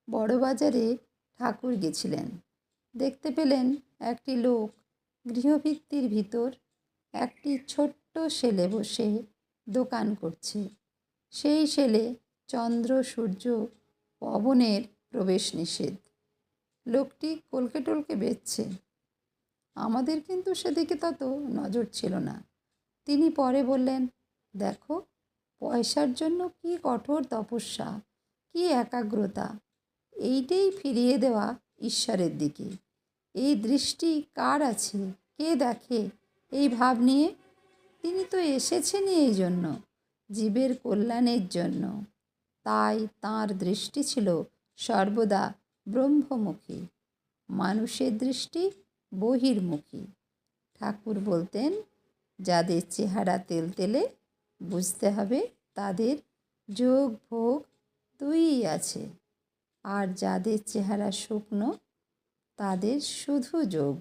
বড়বাজারে ঠাকুর গেছিলেন। দেখতে পেলেন একটি লোক গৃহভিত্তির ভিতর একটি ছোট্ট সেলে বসে দোকান করছে। সেই সেলে চন্দ্র সূর্য পবনের প্রবেশ নিষেধ। লোকটি কলকে টলকে বেচছে। আমাদের কিন্তু সেদিকে তত নজর ছিল না। তিনি পরে বললেন, দেখো, পয়সার জন্য কি কঠোর তপস্যা, কি একাগ্রতা। এইটাই ফিরিয়ে দেওয়া ঈশ্বরের দিকে। এই দৃষ্টি কার আছে, কে দেখে এই ভাব নিয়ে? তিনি তো এসেছেনই এই জন্য, জীবের কল্যাণের জন্য। তাই তাঁর দৃষ্টি ছিল সর্বদা ব্রহ্মমুখী, মানুষের দৃষ্টি বহির্মুখী। ঠাকুর বলতেন, যাদের চেহারা তেলতেলে বুঝতে হবে তাদের যোগ ভোগ দুইই আছে, আর যাদের চেহারা শুকনো তাদের শুধু যোগ।